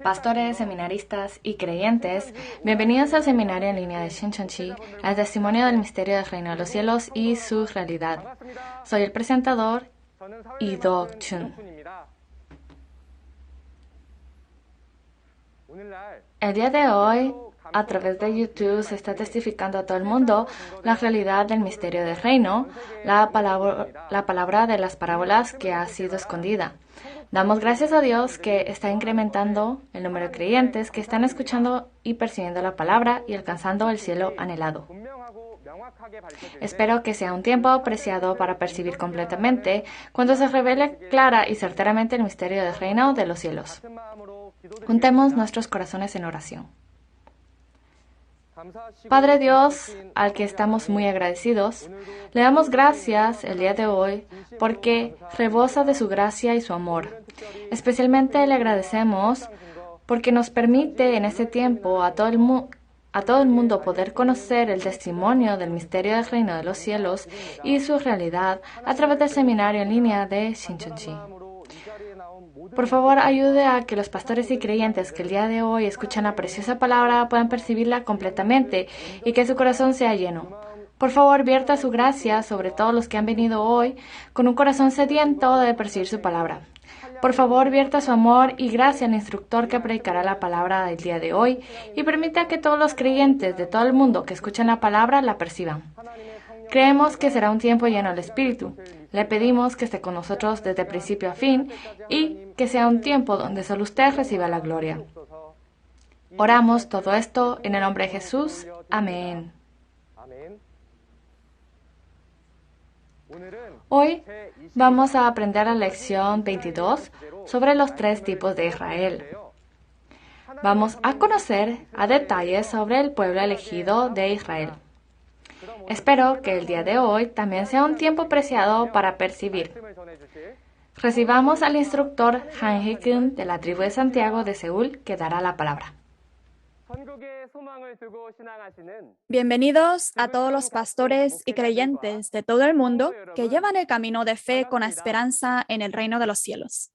Pastores, seminaristas y creyentes, bienvenidos al seminario en línea de Shincheonji, al testimonio del misterio del reino de los cielos y su realidad. Soy el presentador, Lee Do-chun. El día de hoy, a través de YouTube, se está testificando a todo el mundo la realidad del misterio del reino, la palabra de las parábolas que ha sido escondida. Damos gracias a Dios que está incrementando el número de creyentes que están escuchando y percibiendo la palabra y alcanzando el cielo anhelado. Espero que sea un tiempo apreciado para percibir completamente cuando se revele clara y certeramente el misterio del reino de los cielos. Juntemos nuestros corazones en oración. Padre Dios, al que estamos muy agradecidos, le damos gracias el día de hoy porque rebosa de su gracia y su amor. Especialmente le agradecemos porque nos permite en este tiempo a todo el mundo poder conocer el testimonio del misterio del reino de los cielos y su realidad a través del seminario en línea de Shincheonji. Por favor, ayude a que los pastores y creyentes que el día de hoy escuchan la preciosa palabra puedan percibirla completamente y que su corazón sea lleno. Por favor, vierta su gracia sobre todos los que han venido hoy con un corazón sediento de percibir su palabra. Por favor, vierta su amor y gracia al instructor que predicará la palabra del día de hoy y permita que todos los creyentes de todo el mundo que escuchan la palabra la perciban. Creemos que será un tiempo lleno del Espíritu. Le pedimos que esté con nosotros desde principio a fin y que sea un tiempo donde solo usted reciba la gloria. Oramos todo esto en el nombre de Jesús. Amén. Hoy vamos a aprender la lección 22 sobre los tres tipos de Israel. Vamos a conocer a detalle sobre el pueblo elegido de Israel. Espero que el día de hoy también sea un tiempo preciado para percibir. Recibamos al instructor Han Hye-kun de la tribu de Santiago de Seúl que dará la palabra. Bienvenidos a todos los pastores y creyentes de todo el mundo que llevan el camino de fe con esperanza en el reino de los cielos.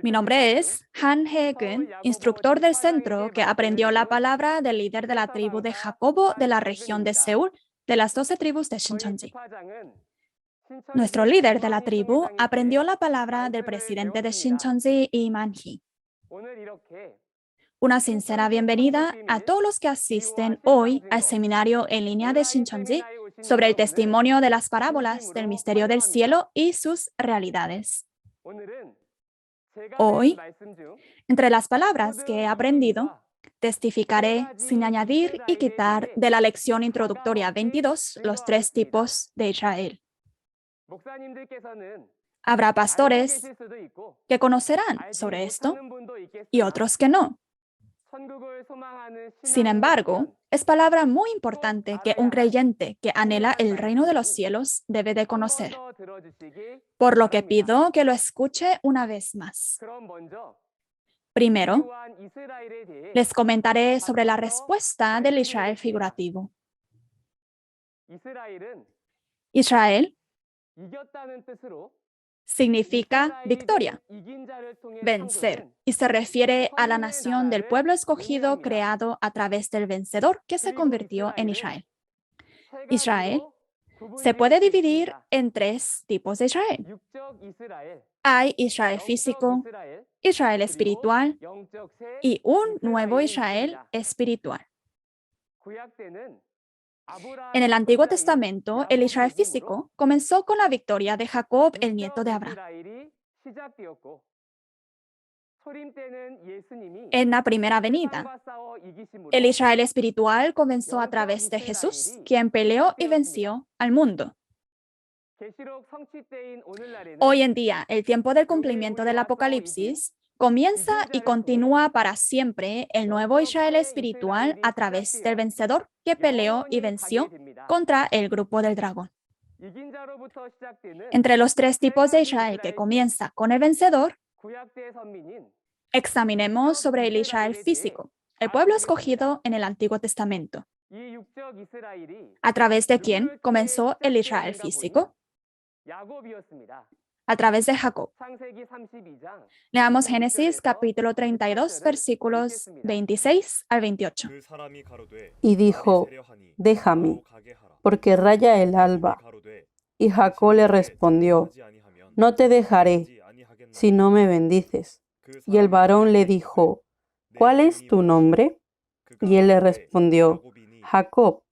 Mi nombre es Han Hye-kun, instructor del centro que aprendió la palabra del líder de la tribu de Jacobo de la región de Seúl, de las 12 tribus de Shincheonji. Nuestro líder de la tribu aprendió la palabra del presidente de Shincheonji, Lee Man-hee. Una sincera bienvenida a todos los que asisten hoy al seminario en línea de Shincheonji sobre el testimonio de las parábolas del misterio del cielo y sus realidades. Hoy, entre las palabras que he aprendido, testificaré sin añadir y quitar de la lección introductoria 22 los tres tipos de Israel. Habrá pastores que conocerán sobre esto y otros que no. Sin embargo, es palabra muy importante que un creyente que anhela el reino de los cielos debe de conocer, por lo que pido que lo escuche una vez más. Primero, les comentaré sobre la respuesta del Israel figurativo. Israel significa victoria, vencer, y se refiere a la nación del pueblo escogido creado a través del vencedor que se convirtió en Israel. Israel se puede dividir en tres tipos de Israel. Hay Israel físico, Israel espiritual y un nuevo Israel espiritual. En el Antiguo Testamento, el Israel físico comenzó con la victoria de Jacob, el nieto de Abraham. En la primera venida, el Israel espiritual comenzó a través de Jesús, quien peleó y venció al mundo. Hoy en día, el tiempo del cumplimiento del Apocalipsis comienza y continúa para siempre el nuevo Israel espiritual a través del vencedor que peleó y venció contra el grupo del dragón. Entre los tres tipos de Israel que comienza con el vencedor, examinemos sobre el Israel físico, el pueblo escogido en el Antiguo Testamento. ¿A través de quién comenzó el Israel físico? a través de Jacob. Leamos Génesis capítulo 32, versículos 26 al 28. Y dijo, déjame, porque raya el alba. Y Jacob le respondió, no te dejaré, si no me bendices. Y el varón le dijo, ¿cuál es tu nombre? Y él le respondió, Jacob.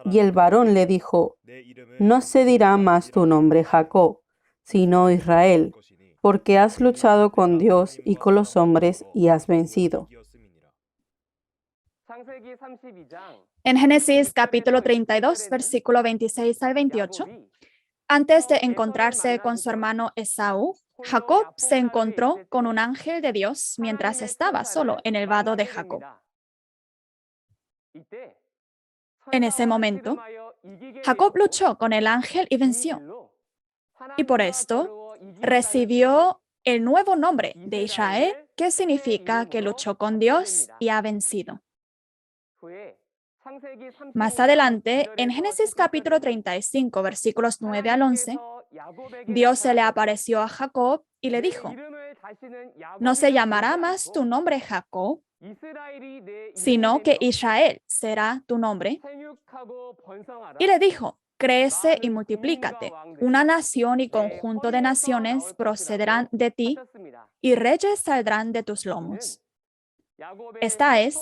Y el varón le dijo, no se dirá más tu nombre Jacob, sino Israel, porque has luchado con Dios y con los hombres y has vencido. En Génesis capítulo 32, versículo 26 al 28, antes de encontrarse con su hermano Esaú, Jacob se encontró con un ángel de Dios mientras estaba solo en el vado de Jacob. En ese momento, Jacob luchó con el ángel y venció. Y por esto recibió el nuevo nombre de Israel, que significa que luchó con Dios y ha vencido. Más adelante, en Génesis capítulo 35, versículos 9 al 11, Dios se le apareció a Jacob y le dijo, no se llamará más tu nombre Jacob, sino que Israel será tu nombre. Y le dijo, crece y multiplícate. Una nación y conjunto de naciones procederán de ti y reyes saldrán de tus lomos. Esta es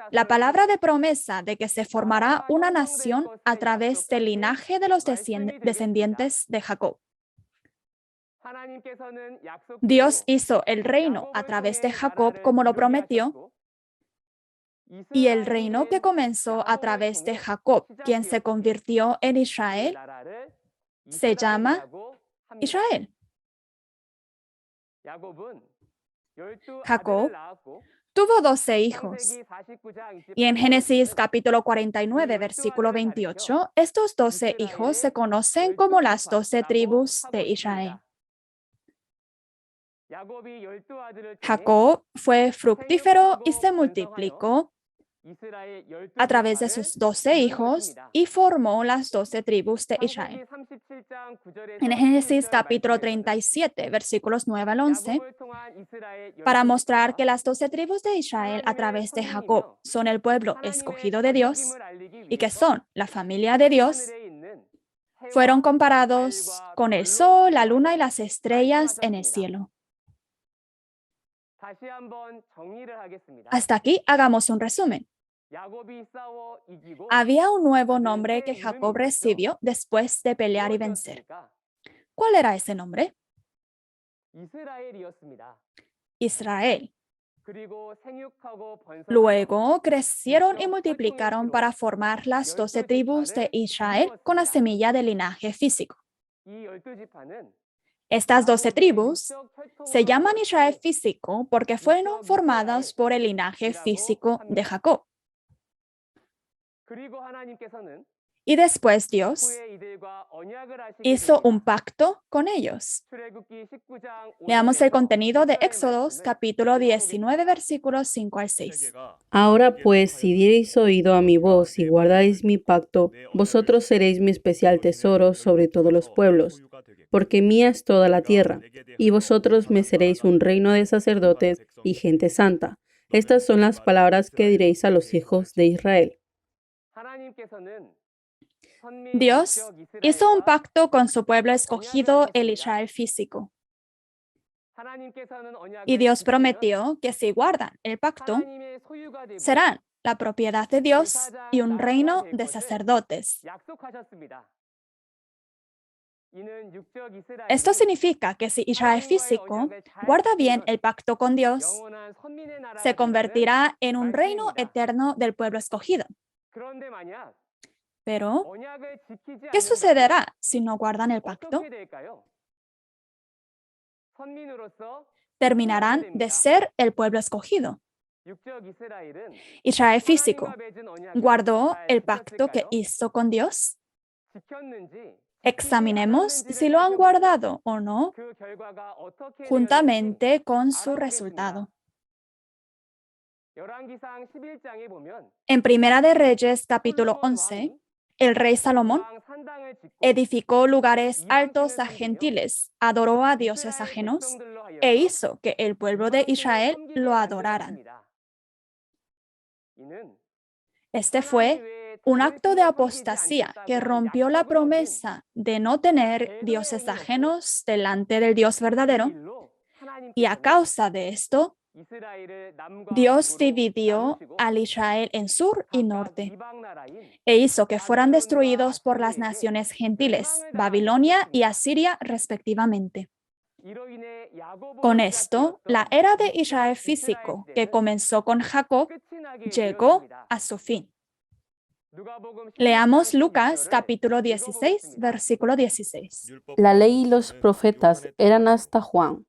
la palabra de promesa de que se formará una nación a través del linaje de los descendientes de Jacob. Dios hizo el reino a través de Jacob como lo prometió, y el reino que comenzó a través de Jacob, quien se convirtió en Israel, se llama Israel. Jacob tuvo 12 hijos. Y en Génesis capítulo 49, versículo 28, estos 12 hijos se conocen como las 12 tribus de Israel. Jacob fue fructífero y se multiplicó a través de sus 12 hijos y formó las 12 tribus de Israel. En Génesis capítulo 37, versículos 9 al 11, para mostrar que las 12 tribus de Israel a través de Jacob son el pueblo escogido de Dios y que son la familia de Dios, fueron comparados con el sol, la luna y las estrellas en el cielo. Hasta aquí hagamos un resumen. Había un nuevo nombre que Jacob recibió después de pelear y vencer. ¿Cuál era ese nombre? Israel. Luego crecieron y multiplicaron para formar las 12 tribus de Israel con la semilla del linaje físico. Estas 12 tribus se llaman Israel físico porque fueron formadas por el linaje físico de Jacob. Y después Dios hizo un pacto con ellos. Leamos el contenido de Éxodos, capítulo 19, versículos 5 al 6. Ahora pues, si diereis oído a mi voz y guardáis mi pacto, vosotros seréis mi especial tesoro sobre todos los pueblos, porque mía es toda la tierra, y vosotros me seréis un reino de sacerdotes y gente santa. Estas son las palabras que diréis a los hijos de Israel. Dios hizo un pacto con su pueblo escogido, el Israel físico. Y Dios prometió que si guardan el pacto, serán la propiedad de Dios y un reino de sacerdotes. Esto significa que si Israel físico guarda bien el pacto con Dios, se convertirá en un reino eterno del pueblo escogido. Pero, ¿qué sucederá si no guardan el pacto? Terminarán de ser el pueblo escogido. Israel físico guardó el pacto que hizo con Dios. Examinemos si lo han guardado o no, juntamente con su resultado. En Primera de Reyes, capítulo 11, El rey Salomón edificó lugares altos a gentiles, adoró a dioses ajenos e hizo que el pueblo de Israel lo adoraran. Este fue un acto de apostasía que rompió la promesa de no tener dioses ajenos delante del Dios verdadero, y a causa de esto, Dios dividió al Israel en sur y norte e hizo que fueran destruidos por las naciones gentiles, Babilonia y Asiria respectivamente. Con esto, la era de Israel físico, que comenzó con Jacob, llegó a su fin. Leamos Lucas capítulo 16, versículo 16. La ley y los profetas eran hasta Juan.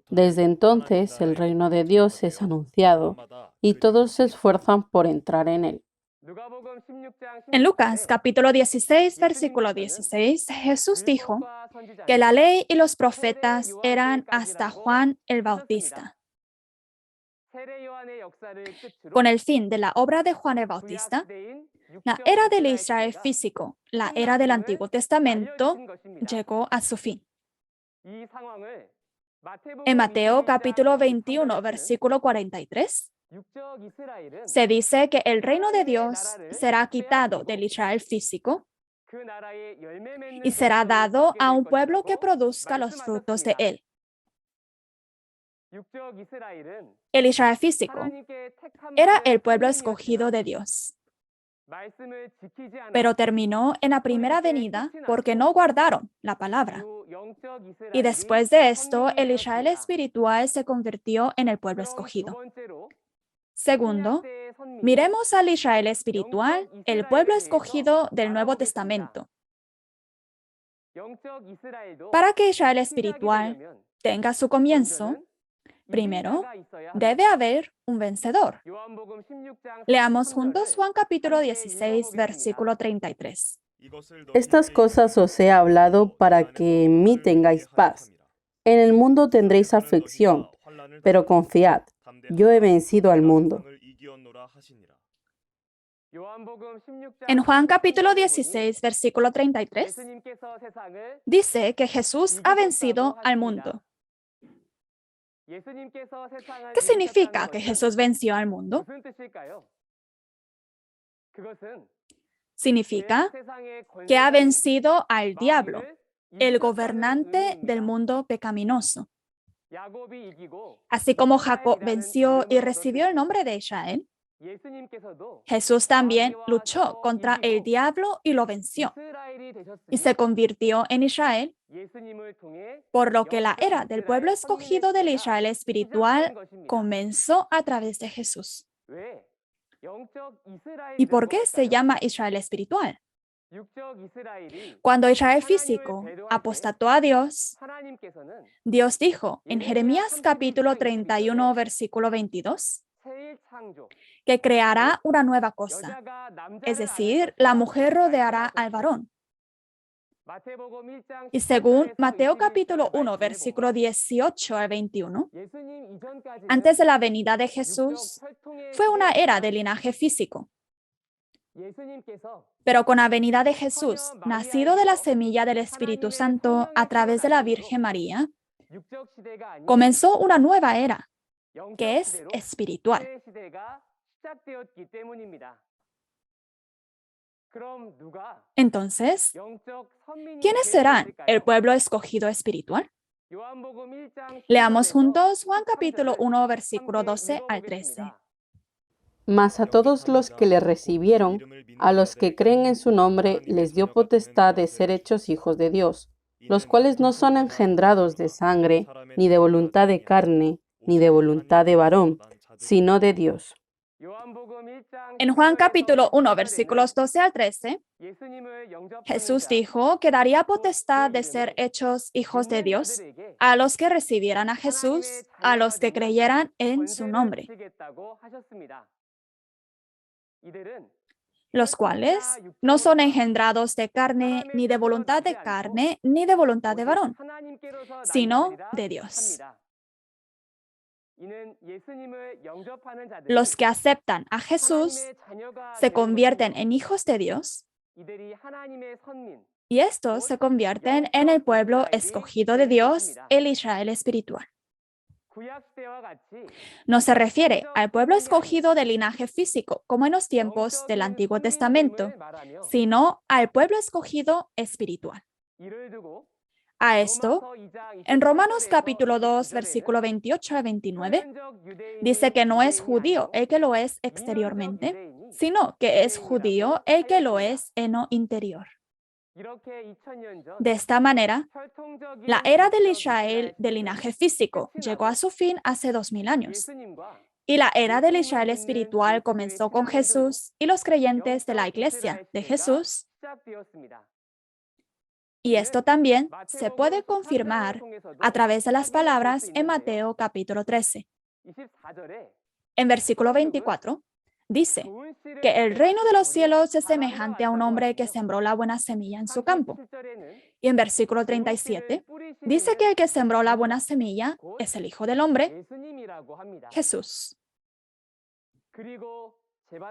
Desde entonces el reino de Dios es anunciado y todos se esfuerzan por entrar en él. En Lucas capítulo 16, versículo 16, Jesús dijo que la ley y los profetas eran hasta Juan el Bautista. Con el fin de la obra de Juan el Bautista, la era del Israel físico, la era del Antiguo Testamento, llegó a su fin. En Mateo capítulo 21, versículo 43, se dice que el reino de Dios será quitado del Israel físico y será dado a un pueblo que produzca los frutos de él. El Israel físico era el pueblo escogido de Dios, pero terminó en la primera venida porque no guardaron la palabra. Y después de esto, el Israel espiritual se convirtió en el pueblo escogido. Segundo, miremos al Israel espiritual, el pueblo escogido del Nuevo Testamento. Para que Israel espiritual tenga su comienzo, primero, debe haber un vencedor. Leamos juntos Juan capítulo 16, versículo 33. Estas cosas os he hablado para que en mí tengáis paz. En el mundo tendréis aflicción, pero confiad, yo he vencido al mundo. En Juan capítulo 16, versículo 33, dice que Jesús ha vencido al mundo. ¿Qué significa que Jesús venció al mundo? Significa que ha vencido al diablo, el gobernante del mundo pecaminoso. Así como Jacob venció y recibió el nombre de Israel, Jesús también luchó contra el diablo y lo venció, y se convirtió en Israel, por lo que la era del pueblo escogido del Israel espiritual comenzó a través de Jesús. ¿Y por qué se llama Israel espiritual? Cuando Israel físico apostató a Dios, Dios dijo en Jeremías capítulo 31, versículo 22, que creará una nueva cosa, es decir, la mujer rodeará al varón. Y según Mateo capítulo 1, versículo 18 al 21, antes de la venida de Jesús, fue una era de linaje físico. Pero con la venida de Jesús, nacido de la semilla del Espíritu Santo a través de la Virgen María, comenzó una nueva era, que es espiritual. Entonces, ¿quiénes serán el pueblo escogido espiritual? Leamos juntos Juan capítulo 1, versículo 12 al 13. Mas a todos los que le recibieron, a los que creen en su nombre, les dio potestad de ser hechos hijos de Dios, los cuales no son engendrados de sangre, ni de voluntad de carne, ni de voluntad de varón, sino de Dios. En Juan capítulo 1, versículos 12 al 13, Jesús dijo que daría potestad de ser hechos hijos de Dios a los que recibieran a Jesús, a los que creyeran en su nombre, los cuales no son engendrados de carne, ni de voluntad de carne, ni de voluntad de varón, sino de Dios. Los que aceptan a Jesús se convierten en hijos de Dios Y estos se convierten en el pueblo escogido de Dios, el Israel espiritual. No se refiere al pueblo escogido del linaje físico, como en los tiempos del Antiguo Testamento, sino al pueblo escogido espiritual. A esto, en Romanos capítulo 2, versículo 28 a 29, dice que no es judío el que lo es exteriormente, sino que es judío el que lo es en lo interior. De esta manera, la era del Israel del linaje físico llegó a su fin hace 2000 años. Y la era del Israel espiritual comenzó con Jesús y los creyentes de la iglesia de Jesús. Y esto también se puede confirmar a través de las palabras en Mateo capítulo 13. En versículo 24, dice que el reino de los cielos es semejante a un hombre que sembró la buena semilla en su campo. Y en versículo 37, dice que el que sembró la buena semilla es el Hijo del Hombre, Jesús.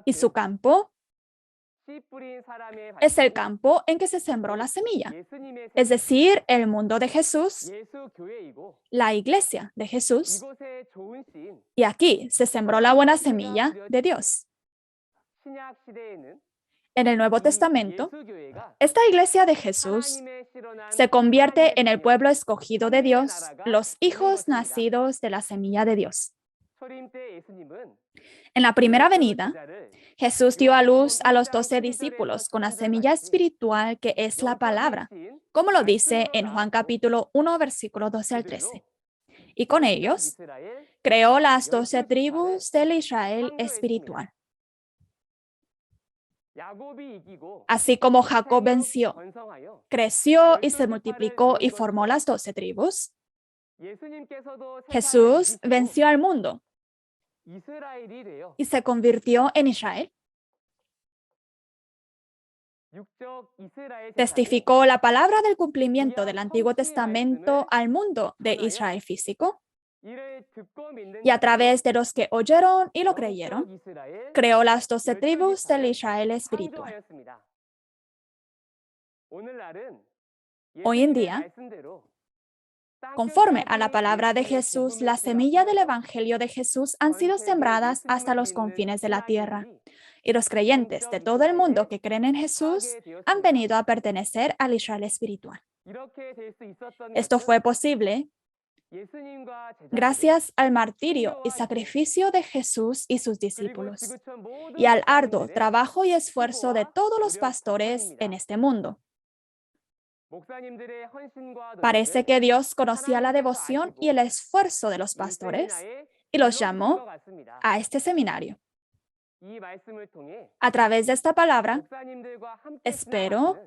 Y su campo es el campo en que se sembró la semilla, es decir, el mundo de Jesús, la iglesia de Jesús, y aquí se sembró la buena semilla de Dios. En el Nuevo Testamento, esta iglesia de Jesús se convierte en el pueblo escogido de Dios, los hijos nacidos de la semilla de Dios. En la primera venida, Jesús dio a luz a los 12 discípulos con la semilla espiritual que es la palabra, como lo dice en Juan capítulo 1, versículo 12 al 13. Y con ellos creó las 12 tribus del Israel espiritual. Así como Jacob venció, creció y se multiplicó y formó las 12 tribus, Jesús venció al mundo y se convirtió en Israel. Testificó la palabra del cumplimiento del Antiguo Testamento al mundo de Israel físico. Y a través de los que oyeron y lo creyeron, creó las 12 tribus del Israel espiritual. Hoy en día, conforme a la palabra de Jesús, la semilla del Evangelio de Jesús han sido sembradas hasta los confines de la tierra. Y los creyentes de todo el mundo que creen en Jesús han venido a pertenecer al Israel espiritual. Esto fue posible gracias al martirio y sacrificio de Jesús y sus discípulos, y al arduo trabajo y esfuerzo de todos los pastores en este mundo. Parece que Dios conocía la devoción y el esfuerzo de los pastores y los llamó a este seminario. A través de esta palabra, espero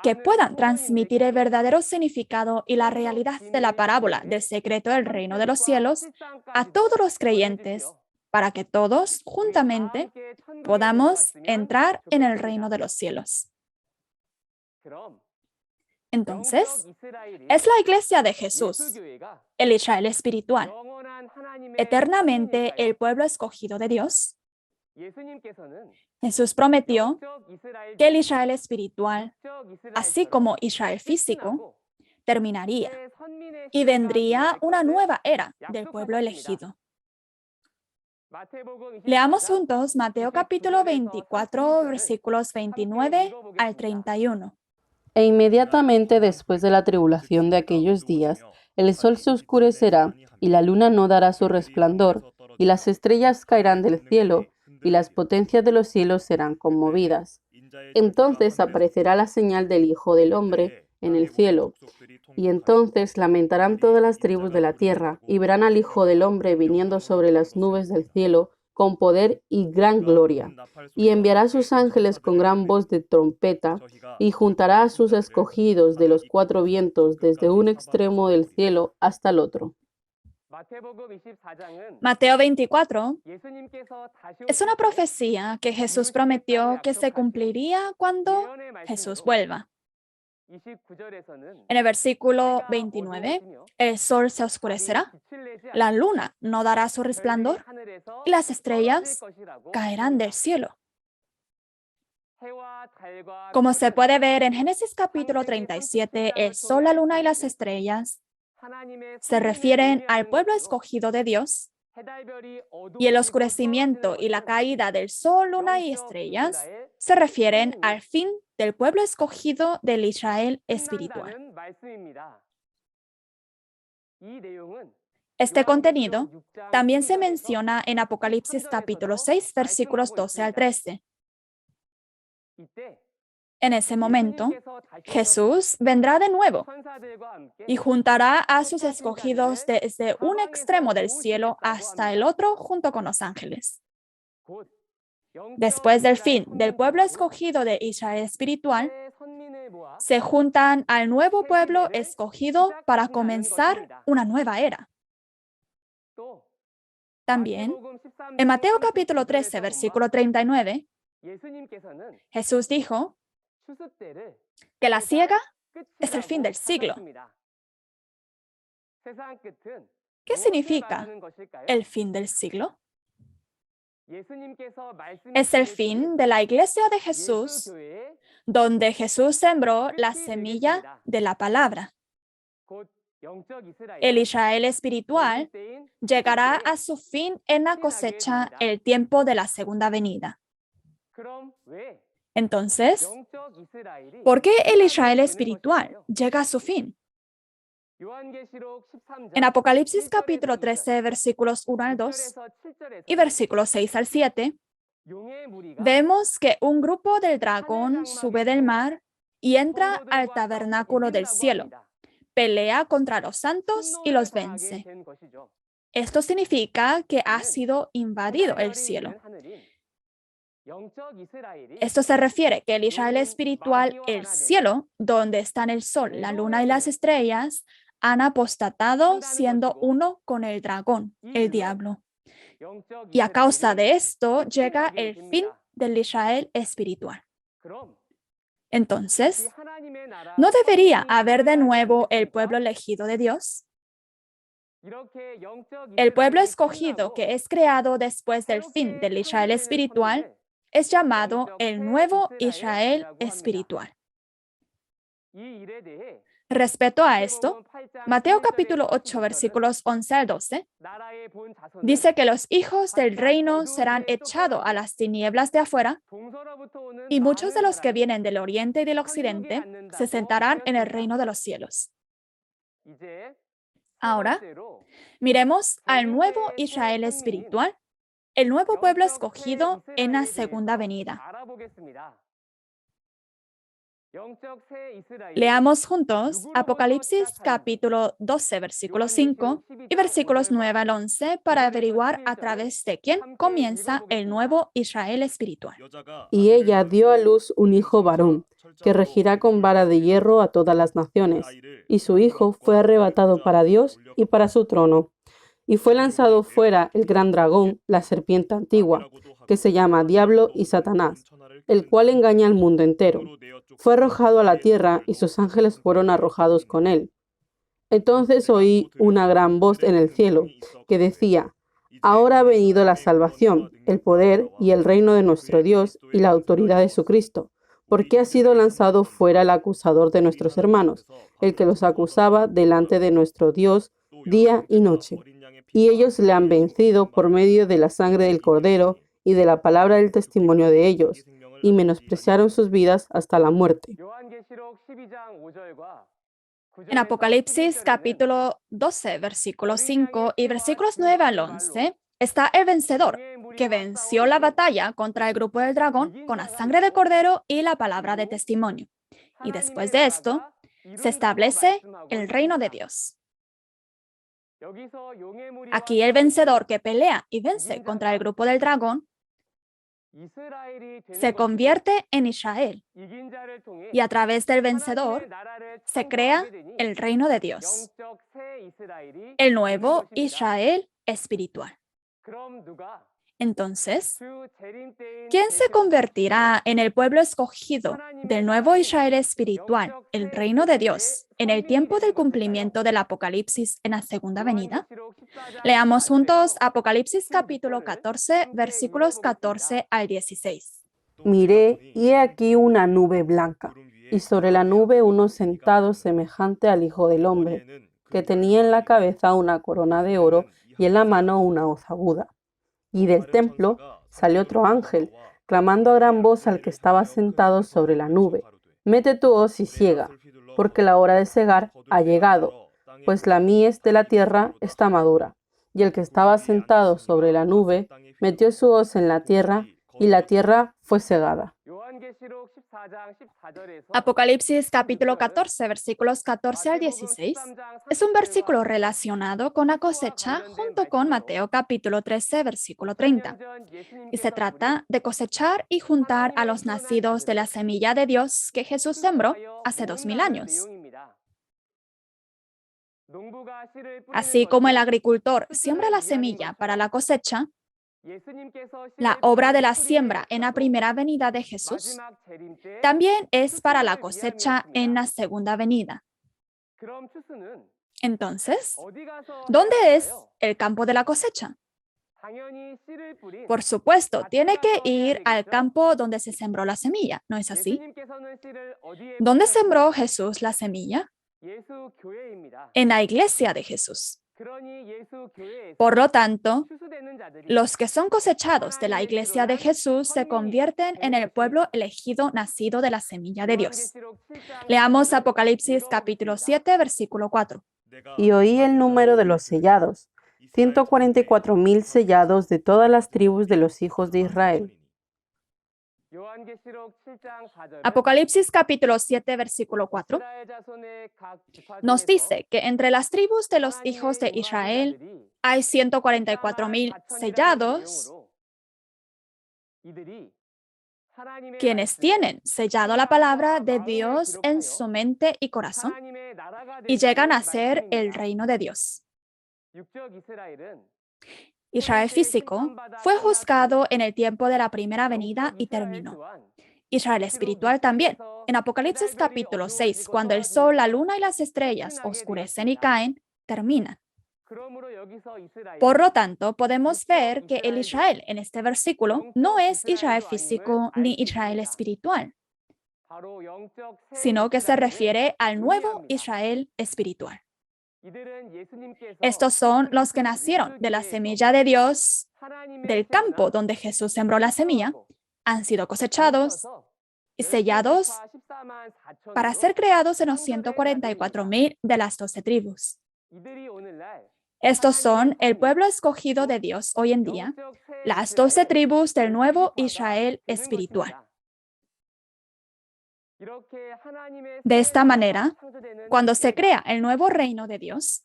que puedan transmitir el verdadero significado y la realidad de la parábola del secreto del reino de los cielos a todos los creyentes, para que todos, juntamente, podamos entrar en el reino de los cielos. Entonces, es la iglesia de Jesús, el Israel espiritual, eternamente el pueblo escogido de Dios. Jesús prometió que el Israel espiritual, así como Israel físico, terminaría y vendría una nueva era del pueblo elegido. Leamos juntos Mateo capítulo 24, versículos 29 al 31. E inmediatamente después de la tribulación de aquellos días, el sol se oscurecerá y la luna no dará su resplandor, y las estrellas caerán del cielo, y las potencias de los cielos serán conmovidas. Entonces aparecerá la señal del Hijo del Hombre en el cielo, y entonces lamentarán todas las tribus de la tierra, y verán al Hijo del Hombre viniendo sobre las nubes del cielo, con poder y gran gloria. Y enviará a sus ángeles con gran voz de trompeta, y juntará a sus escogidos de los cuatro vientos, desde un extremo del cielo hasta el otro. Mateo 24 es una profecía que Jesús prometió que se cumpliría cuando Jesús vuelva. En el versículo 29, el sol se oscurecerá, la luna no dará su resplandor y las estrellas caerán del cielo. Como se puede ver en Génesis capítulo 37, el sol, la luna y las estrellas se refieren al pueblo escogido de Dios, y el oscurecimiento y la caída del sol, luna y estrellas se refieren al fin del pueblo escogido del Israel espiritual. Este contenido también se menciona en Apocalipsis capítulo 6, versículos 12 al 13. En ese momento, Jesús vendrá de nuevo y juntará a sus escogidos desde un extremo del cielo hasta el otro junto con los ángeles. Después del fin del pueblo escogido de Israel espiritual, se juntan al nuevo pueblo escogido para comenzar una nueva era. También, en Mateo capítulo 13, versículo 39, Jesús dijo que la siega es el fin del siglo. ¿Qué significa el fin del siglo? Es el fin de la iglesia de Jesús, donde Jesús sembró la semilla de la palabra. El Israel espiritual llegará a su fin en la cosecha, el tiempo de la segunda venida. Entonces, ¿por qué el Israel espiritual llega a su fin? En Apocalipsis capítulo 13, versículos 1 al 2 y versículos 6 al 7, vemos que un grupo del dragón sube del mar y entra al tabernáculo del cielo, pelea contra los santos y los vence. Esto significa que ha sido invadido el cielo. Esto se refiere que el Israel espiritual, el cielo, donde están el sol, la luna y las estrellas, han apostatado siendo uno con el dragón, el diablo. Y a causa de esto llega el fin del Israel espiritual. Entonces, ¿no debería haber de nuevo el pueblo elegido de Dios? El pueblo escogido que es creado después del fin del Israel espiritual es llamado el nuevo Israel espiritual. Respecto a esto, Mateo capítulo 8, versículos 11 al 12, dice que los hijos del reino serán echados a las tinieblas de afuera, y muchos de los que vienen del oriente y del occidente se sentarán en el reino de los cielos. Ahora, miremos al nuevo Israel espiritual, el nuevo pueblo escogido en la segunda venida. Leamos juntos Apocalipsis capítulo 12, versículo 5 y versículos 9 al 11 para averiguar a través de quién comienza el nuevo Israel espiritual. Y ella dio a luz un hijo varón, que regirá con vara de hierro a todas las naciones. Y su hijo fue arrebatado para Dios y para su trono. Y fue lanzado fuera el gran dragón, la serpiente antigua, que se llama Diablo y Satanás, el cual engaña al mundo entero. Fue arrojado a la tierra y sus ángeles fueron arrojados con él. Entonces oí una gran voz en el cielo que decía: Ahora ha venido la salvación, el poder y el reino de nuestro Dios y la autoridad de su Cristo, porque ha sido lanzado fuera el acusador de nuestros hermanos, el que los acusaba delante de nuestro Dios día y noche. Y ellos le han vencido por medio de la sangre del Cordero y de la palabra del testimonio de ellos, y menospreciaron sus vidas hasta la muerte. En Apocalipsis capítulo 12, versículos 5 y versículos 9 al 11, está el vencedor, que venció la batalla contra el grupo del dragón con la sangre del Cordero y la palabra de testimonio. Y después de esto, se establece el reino de Dios. Aquí el vencedor que pelea y vence contra el grupo del dragón se convierte en Israel, y a través del vencedor se crea el reino de Dios, el nuevo Israel espiritual. Entonces, ¿quién se convertirá en el pueblo escogido del nuevo Israel espiritual, el reino de Dios, en el tiempo del cumplimiento del Apocalipsis en la segunda venida? Leamos juntos Apocalipsis capítulo 14, versículos 14 al 16. Miré y he aquí una nube blanca, y sobre la nube uno sentado semejante al Hijo del Hombre, que tenía en la cabeza una corona de oro y en la mano una hoz aguda. Y del templo salió otro ángel, clamando a gran voz al que estaba sentado sobre la nube: Mete tu hoz y siega, porque la hora de segar ha llegado, pues la mies de la tierra está madura. Y el que estaba sentado sobre la nube metió su hoz en la tierra, y la tierra fue segada. Apocalipsis capítulo 14, versículos 14 al 16, es un versículo relacionado con la cosecha junto con Mateo capítulo 13, versículo 30. Y se trata de cosechar y juntar a los nacidos de la semilla de Dios que Jesús sembró hace 2000 años. Así como el agricultor siembra la semilla para la cosecha, la obra de la siembra en la primera venida de Jesús también es para la cosecha en la segunda venida. Entonces, ¿dónde es el campo de la cosecha? Por supuesto, tiene que ir al campo donde se sembró la semilla, ¿no es así? ¿Dónde sembró Jesús la semilla? En la iglesia de Jesús. Por lo tanto, los que son cosechados de la iglesia de Jesús se convierten en el pueblo elegido nacido de la semilla de Dios. Leamos Apocalipsis capítulo 7, versículo 4. Y oí el número de los sellados, 144,000 sellados de todas las tribus de los hijos de Israel. Apocalipsis capítulo 7, versículo 4 nos dice que entre las tribus de los hijos de Israel hay 144,000 sellados, quienes tienen sellado la palabra de Dios en su mente y corazón y llegan a ser el reino de Dios. Israel físico fue juzgado en el tiempo de la primera venida y terminó. Israel espiritual también. En Apocalipsis capítulo 6, cuando el sol, la luna y las estrellas oscurecen y caen, terminan. Por lo tanto, podemos ver que el Israel en este versículo no es Israel físico ni Israel espiritual, sino que se refiere al nuevo Israel espiritual. Estos son los que nacieron de la semilla de Dios, del campo donde Jesús sembró la semilla, han sido cosechados y sellados para ser creados en los 144,000 de las 12 tribus. Estos son el pueblo escogido de Dios hoy en día, las 12 tribus del nuevo Israel espiritual. De esta manera, cuando se crea el nuevo reino de Dios,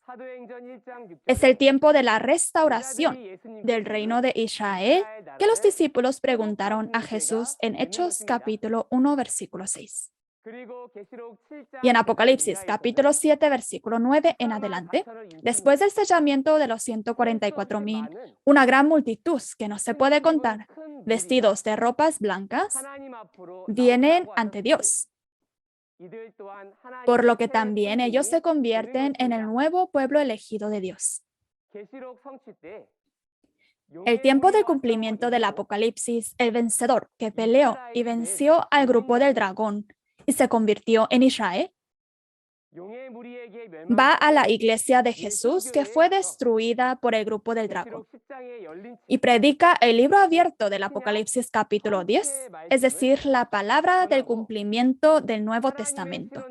es el tiempo de la restauración del reino de Israel que los discípulos preguntaron a Jesús en Hechos capítulo 1, versículo 6. Y en Apocalipsis capítulo 7, versículo 9 en adelante, después del sellamiento de los 144,000, una gran multitud que no se puede contar, vestidos de ropas blancas, vienen ante Dios, por lo que también ellos se convierten en el nuevo pueblo elegido de Dios. El tiempo del cumplimiento del Apocalipsis, el vencedor que peleó y venció al grupo del dragón y se convirtió en Israel, va a la iglesia de Jesús que fue destruida por el grupo del dragón y predica el libro abierto del Apocalipsis capítulo 10, es decir, la palabra del cumplimiento del Nuevo Testamento,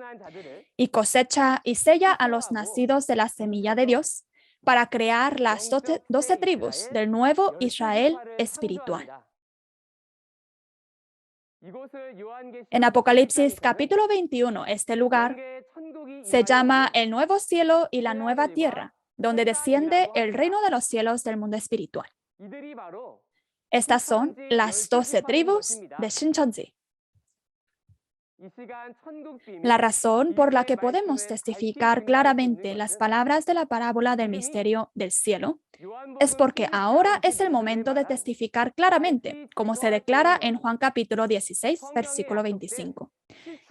y cosecha y sella a los nacidos de la semilla de Dios para crear las 12 tribus del nuevo Israel espiritual. En Apocalipsis capítulo 21, este lugar se llama el nuevo cielo y la nueva tierra, donde desciende el reino de los cielos del mundo espiritual. Estas son las 12 tribus de Shincheonji. La razón por la que podemos testificar claramente las palabras de la parábola del misterio del cielo es porque ahora es el momento de testificar claramente, como se declara en Juan capítulo 16, versículo 25.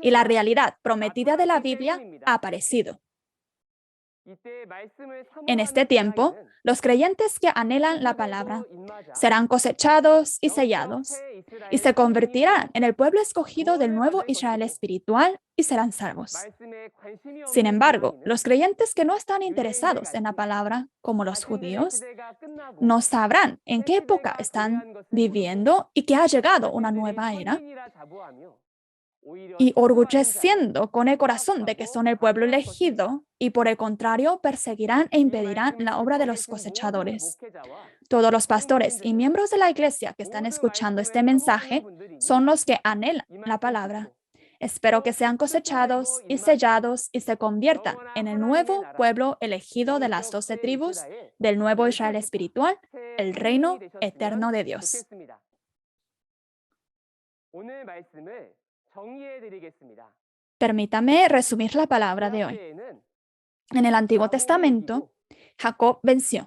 Y la realidad prometida de la Biblia ha aparecido. En este tiempo, los creyentes que anhelan la palabra serán cosechados y sellados, y se convertirán en el pueblo escogido del nuevo Israel espiritual y serán salvos. Sin embargo, los creyentes que no están interesados en la palabra, como los judíos, no sabrán en qué época están viviendo y que ha llegado una nueva era, y orgulleciendo con el corazón de que son el pueblo elegido, y por el contrario perseguirán e impedirán la obra de los cosechadores. Todos los pastores y miembros de la iglesia que están escuchando este mensaje son los que anhelan la palabra. Espero que sean cosechados y sellados y se conviertan en el nuevo pueblo elegido de las 12 tribus del nuevo Israel espiritual, el reino eterno de Dios. Permítame resumir la palabra de hoy. En el Antiguo Testamento, Jacob venció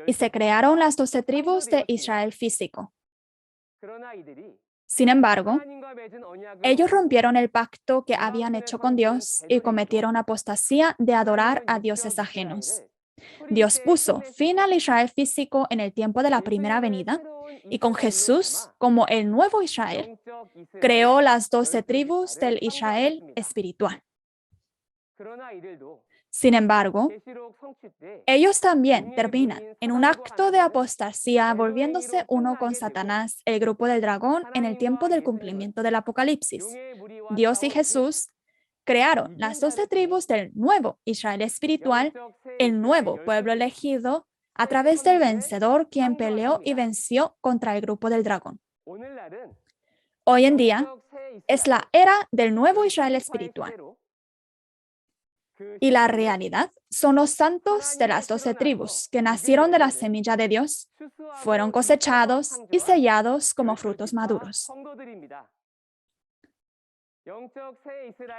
y se crearon las 12 tribus de Israel físico. Sin embargo, ellos rompieron el pacto que habían hecho con Dios y cometieron apostasía de adorar a dioses ajenos. Dios puso fin al Israel físico en el tiempo de la primera venida y con Jesús como el nuevo Israel, creó las 12 tribus del Israel espiritual. Sin embargo, ellos también terminan en un acto de apostasía, volviéndose uno con Satanás, el grupo del dragón, en el tiempo del cumplimiento del Apocalipsis. Dios y Jesús crearon las 12 tribus del nuevo Israel espiritual, el nuevo pueblo elegido, a través del vencedor quien peleó y venció contra el grupo del dragón. Hoy en día es la era del nuevo Israel espiritual. Y la realidad son los santos de las 12 tribus que nacieron de la semilla de Dios, fueron cosechados y sellados como frutos maduros.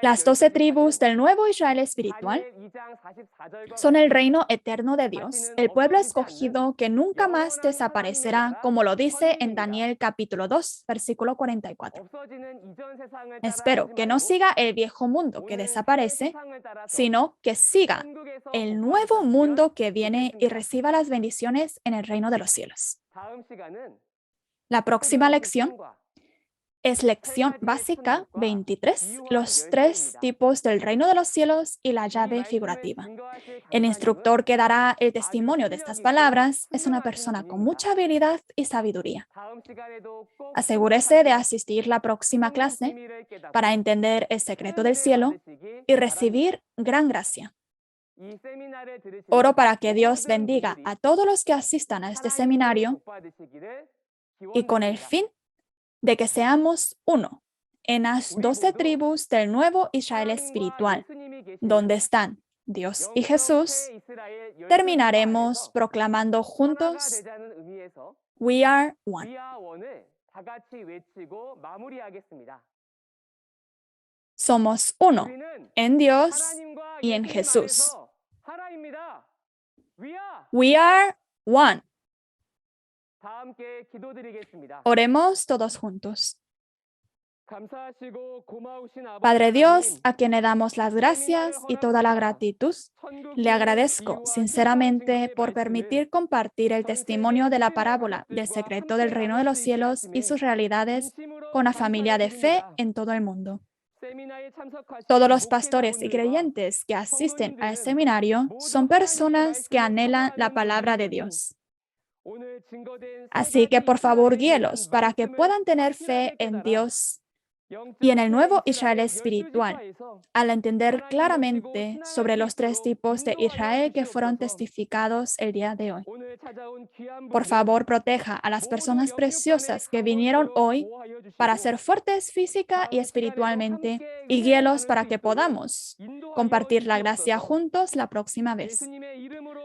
Las 12 tribus del nuevo Israel espiritual son el reino eterno de Dios, el pueblo escogido que nunca más desaparecerá, como lo dice en Daniel capítulo 2, versículo 44. Espero que no siga el viejo mundo que desaparece, sino que siga el nuevo mundo que viene y reciba las bendiciones en el reino de los cielos. La próxima lección es lección básica 23, los 3 tipos del reino de los cielos y la llave figurativa. El instructor que dará el testimonio de estas palabras es una persona con mucha habilidad y sabiduría. Asegúrese de asistir la próxima clase para entender el secreto del cielo y recibir gran gracia. Oro para que Dios bendiga a todos los que asistan a este seminario y con el fin de que seamos uno en las 12 tribus del nuevo Israel espiritual, donde están Dios y Jesús, terminaremos proclamando juntos, We are one. Somos uno en Dios y en Jesús. We are one. Oremos todos juntos. Padre Dios, a quien le damos las gracias y toda la gratitud, le agradezco sinceramente por permitir compartir el testimonio de la parábola del secreto del reino de los cielos y sus realidades con la familia de fe en todo el mundo. Todos los pastores y creyentes que asisten al seminario son personas que anhelan la palabra de Dios. Así que por favor guíelos para que puedan tener fe en Dios y en el nuevo Israel espiritual, al entender claramente sobre los 3 tipos de Israel que fueron testificados el día de hoy. Por favor, proteja a las personas preciosas que vinieron hoy para ser fuertes física y espiritualmente y guíelos para que podamos compartir la gracia juntos la próxima vez.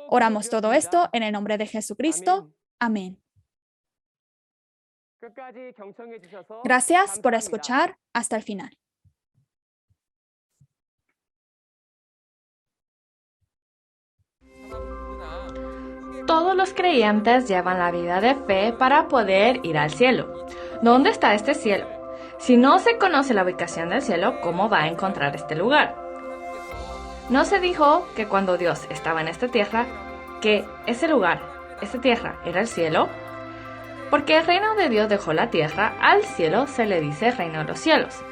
Oramos todo esto en el nombre de Jesucristo. Amén. Gracias por escuchar hasta el final. Todos los creyentes llevan la vida de fe para poder ir al cielo. ¿Dónde está este cielo? Si no se conoce la ubicación del cielo, ¿cómo va a encontrar este lugar? No se dijo que cuando Dios estaba en esta tierra, que ese lugar, esta tierra, era el cielo. Porque el reino de Dios dejó la tierra, al cielo se le dice reino de los cielos.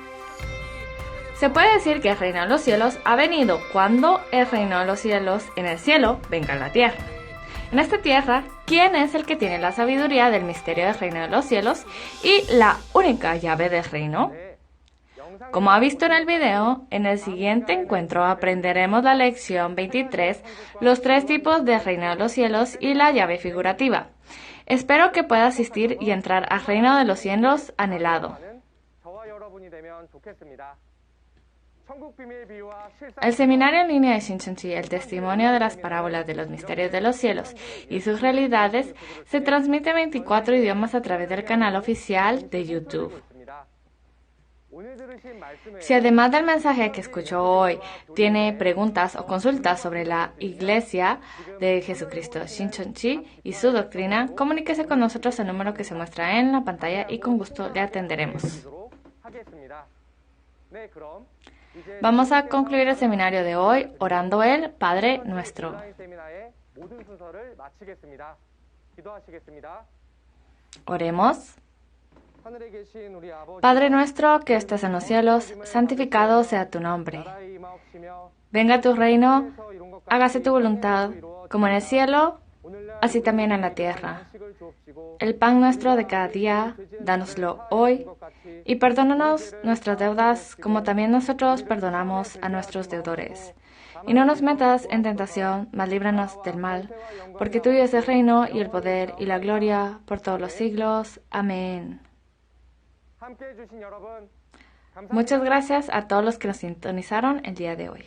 Se puede decir que el reino de los cielos ha venido cuando el reino de los cielos en el cielo venga a la tierra. En esta tierra, ¿quién es el que tiene la sabiduría del misterio del reino de los cielos y la única llave del reino? Como ha visto en el video, en el siguiente encuentro aprenderemos la lección 23, los 3 tipos de reino de los cielos y la llave figurativa. Espero que pueda asistir y entrar al reino de los cielos anhelado. El seminario en línea de Shincheonji, el testimonio de las parábolas de los misterios de los cielos y sus realidades, se transmite en 24 idiomas a través del canal oficial de YouTube. Si además del mensaje que escuchó hoy tiene preguntas o consultas sobre la Iglesia de Jesucristo Shincheonji y su doctrina, comuníquese con nosotros al número que se muestra en la pantalla y con gusto le atenderemos. Vamos a concluir el seminario de hoy orando el Padre Nuestro. Oremos. Padre nuestro que estás en los cielos, santificado sea tu nombre. Venga tu reino, hágase tu voluntad, como en el cielo, así también en la tierra. El pan nuestro de cada día, dánoslo hoy, y perdónanos nuestras deudas, como también nosotros perdonamos a nuestros deudores. Y no nos metas en tentación, mas líbranos del mal, porque tuyo es el reino y el poder y la gloria por todos los siglos. Amén. Muchas gracias a todos los que nos sintonizaron el día de hoy.